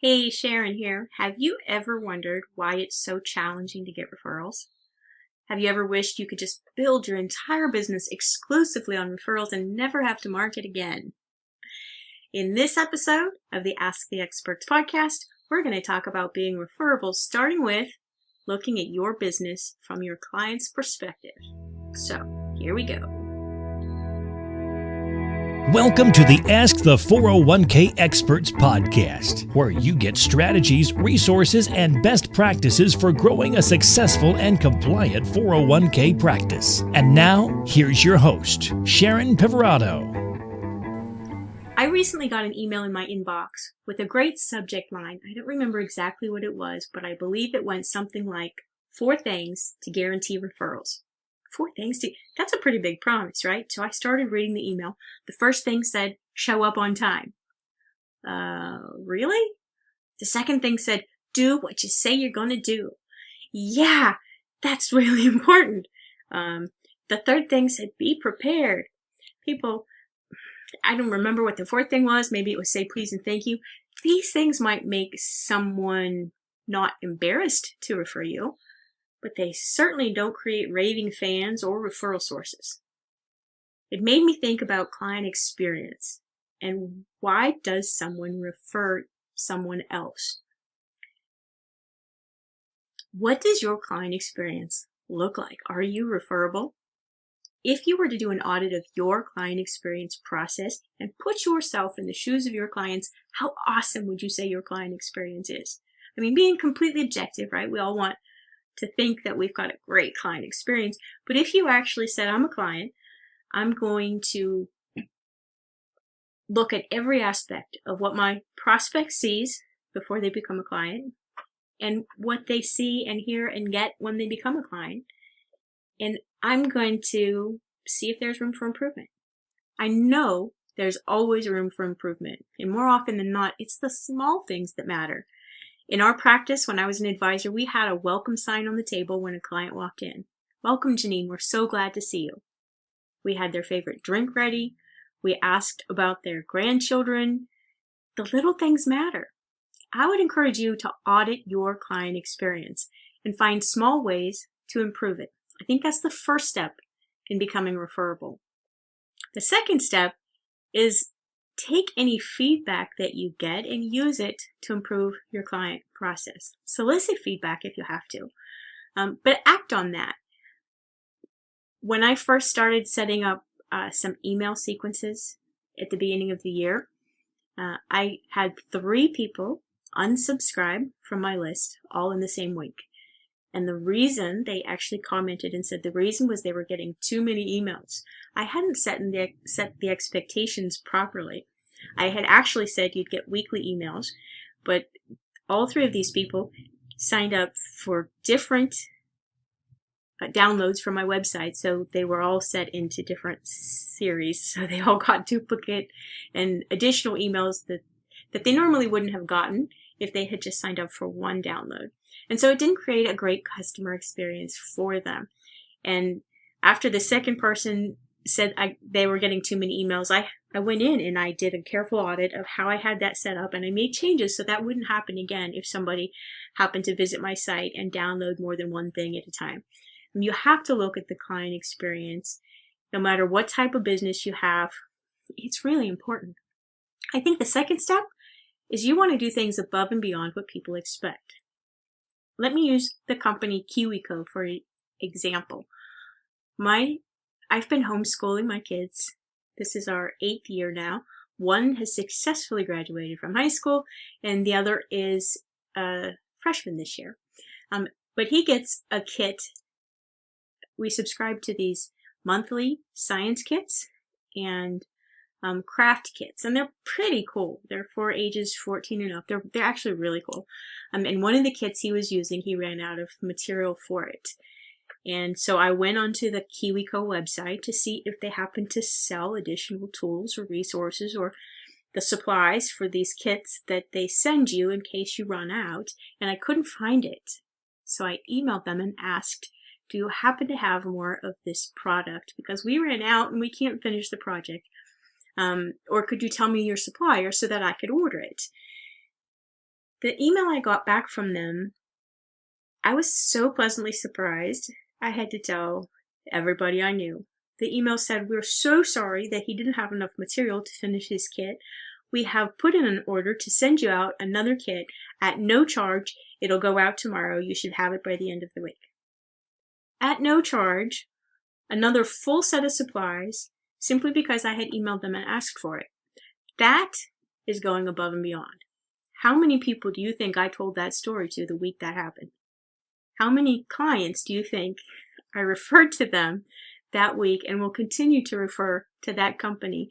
Hey, Sharon here. Have you ever wondered why it's so challenging to get referrals? Have you ever wished you could just build your entire business exclusively on referrals and never have to market again? In this episode of the Ask the Experts podcast, we're going to talk about being referable, starting with looking at your business from your client's perspective. So, here we go. Welcome to the Ask the 401k Experts podcast, where you get strategies, resources, and best practices for growing a successful and compliant 401k practice. And now, here's your host, Sharon Pivirotto. I recently got an email in my inbox with a great subject line. I don't remember exactly what it was, but I believe it went something like 4 things to guarantee referrals. 4 things that's a pretty big promise, right? So I started reading the email. The first thing said, show up on time. Really? The second thing said, do what you say you're going to do. Yeah, that's really important. The third thing said, be prepared. People, I don't remember what the fourth thing was. Maybe it was say please and thank you. These things might make someone not embarrassed to refer you, but they certainly don't create raving fans or referral sources. It made me think about client experience and why does someone refer someone else? What does your client experience look like? Are you referable? If you were to do an audit of your client experience process and put yourself in the shoes of your clients, how awesome would you say your client experience is? I mean, being completely objective, right? We all want to think that we've got a great client experience. But if you actually said, I'm a client, I'm going to look at every aspect of what my prospect sees before they become a client and what they see and hear and get when they become a client. And I'm going to see if there's room for improvement. I know there's always room for improvement. And more often than not, it's the small things that matter. In our practice, when I was an advisor, we had a welcome sign on the table when a client walked in. Welcome, Janine. We're so glad to see you. We had their favorite drink ready. We asked about their grandchildren. The little things matter. I would encourage you to audit your client experience and find small ways to improve it. I think that's the first step in becoming referable. The second step is take any feedback that you get and use it to improve your client process. Solicit feedback if you have to, but act on that. When I first started setting up some email sequences at the beginning of the year, I had 3 people unsubscribe from my list all in the same week. And the reason, they actually commented and said the reason was they were getting too many emails. I hadn't set the expectations properly. I had actually said you'd get weekly emails, but all 3 of these people signed up for different downloads from my website, so they were all set into different series. So they all got duplicate and additional emails that they normally wouldn't have gotten if they had just signed up for one download. And so it didn't create a great customer experience for them. And after the second person said they were getting too many emails, I went in and I did a careful audit of how I had that set up, and I made changes so that wouldn't happen again if somebody happened to visit my site and download more than one thing at a time. And you have to look at the client experience. No matter what type of business you have, it's really important. I think the second step is you want to do things above and beyond what people expect. Let me use the company KiwiCo for example. I've been homeschooling my kids. This is our 8th year now. One has successfully graduated from high school, and the other is a freshman this year. But he gets a kit. We subscribe to these monthly science kits and craft kits, and they're pretty cool. They're for ages 14 and up. They're actually really cool. And one of the kits he was using, he ran out of material for it. And so I went onto the KiwiCo website to see if they happen to sell additional tools or resources or the supplies for these kits that they send you in case you run out. And I couldn't find it. So I emailed them and asked, do you happen to have more of this product? Because we ran out and we can't finish the project. Or could you tell me your supplier so that I could order it? The email I got back from them, I was so pleasantly surprised. I had to tell everybody I knew. The email said, "We're so sorry that he didn't have enough material to finish his kit. We have put in an order to send you out another kit at no charge. It'll go out tomorrow. You should have it by the end of the week." At no charge, another full set of supplies, simply because I had emailed them and asked for it. That is going above and beyond. How many people do you think I told that story to the week that happened? How many clients do you think I referred to them that week and will continue to refer to that company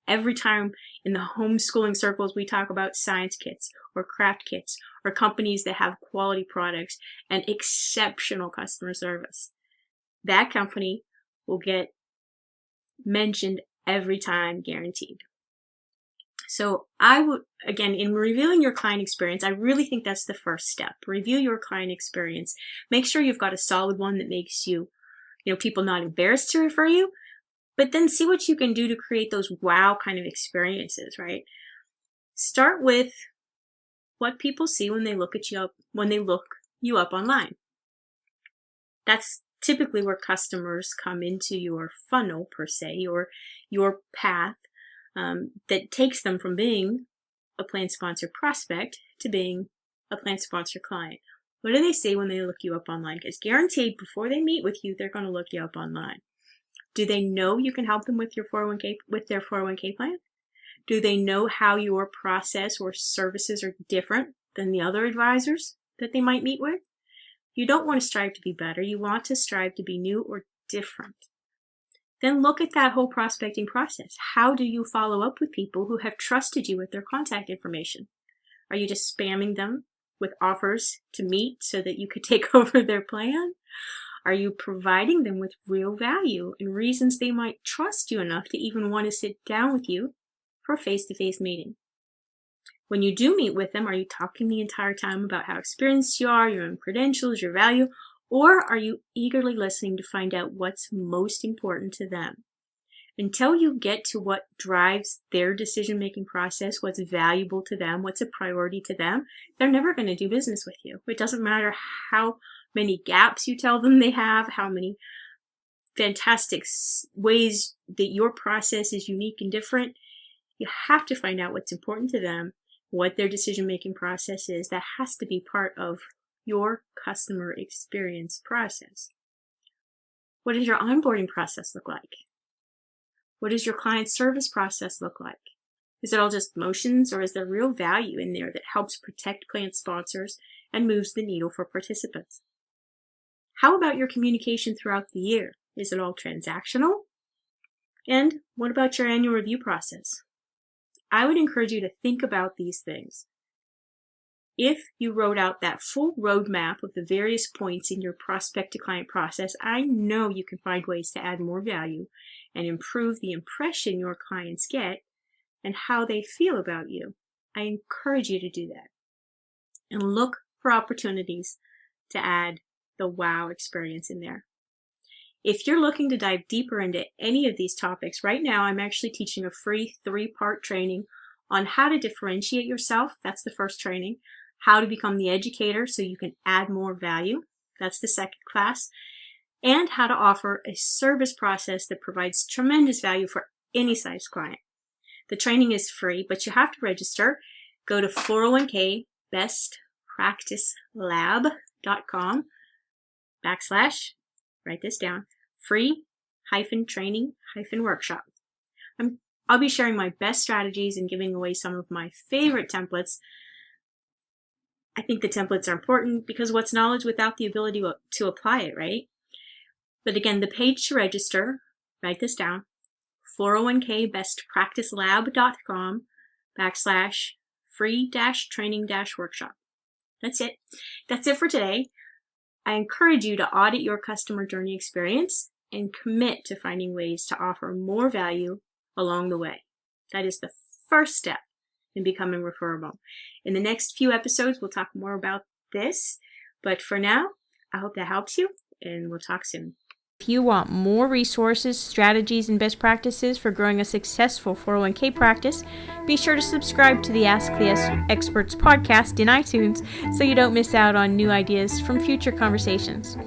every time in the homeschooling circles we talk about science kits or craft kits or companies that have quality products and exceptional customer service? That company will get mentioned every time, guaranteed. So I would, again, in reviewing your client experience, I really think that's the first step. Review your client experience. Make sure you've got a solid one that makes you, people not embarrassed to refer you, but then see what you can do to create those wow kind of experiences, right? Start with what people see when they look you up online. That's typically where customers come into your funnel, per se, or your path that takes them from being a plan sponsor prospect to being a plan sponsor client. What do they see when they look you up online? Because guaranteed, before they meet with you, they're going to look you up online. Do they know you can help them with their 401k plan? Do they know how your process or services are different than the other advisors that they might meet with? You don't want to strive to be better. You want to strive to be new or different. Then look at that whole prospecting process. How do you follow up with people who have trusted you with their contact information? Are you just spamming them with offers to meet so that you could take over their plan? Are you providing them with real value and reasons they might trust you enough to even want to sit down with you for a face-to-face meeting? When you do meet with them, are you talking the entire time about how experienced you are, your own credentials, your value, or are you eagerly listening to find out what's most important to them? Until you get to what drives their decision-making process, what's valuable to them, what's a priority to them, they're never going to do business with you. It doesn't matter how many gaps you tell them they have, how many fantastic ways that your process is unique and different. You have to find out what's important to them, what their decision-making process is. That has to be part of your customer experience process. What does your onboarding process look like? What does your client service process look like? Is it all just motions, or is there real value in there that helps protect plan sponsors and moves the needle for participants? How about your communication throughout the year? Is it all transactional? And what about your annual review process? I would encourage you to think about these things. If you wrote out that full roadmap of the various points in your prospect to client process, I know you can find ways to add more value and improve the impression your clients get and how they feel about you. I encourage you to do that and look for opportunities to add the wow experience in there. If you're looking to dive deeper into any of these topics, right now I'm actually teaching a free 3-part training on how to differentiate yourself. That's the first training. How to become the educator so you can add more value. That's the second class. And how to offer a service process that provides tremendous value for any size client. The training is free, but you have to register. Go to 401kbestpracticelab.com / write this down, free-training-workshop. I'll be sharing my best strategies and giving away some of my favorite templates. I think the templates are important because what's knowledge without the ability to apply it, right? But again, the page to register, write this down, 401kbestpracticelab.com / free-training-workshop. That's it. That's it for today. I encourage you to audit your customer journey experience and commit to finding ways to offer more value along the way. That is the first step in becoming referable. In the next few episodes, we'll talk more about this. But for now, I hope that helps you, and we'll talk soon. If you want more resources, strategies, and best practices for growing a successful 401k practice, be sure to subscribe to the Ask the Experts podcast in iTunes so you don't miss out on new ideas from future conversations.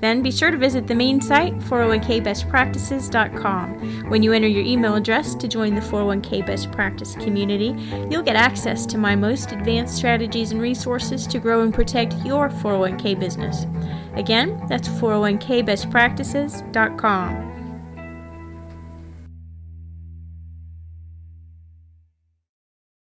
Then be sure to visit the main site, 401kbestpractices.com. When you enter your email address to join the 401k Best Practice community, you'll get access to my most advanced strategies and resources to grow and protect your 401k business. Again, that's 401kbestpractices.com.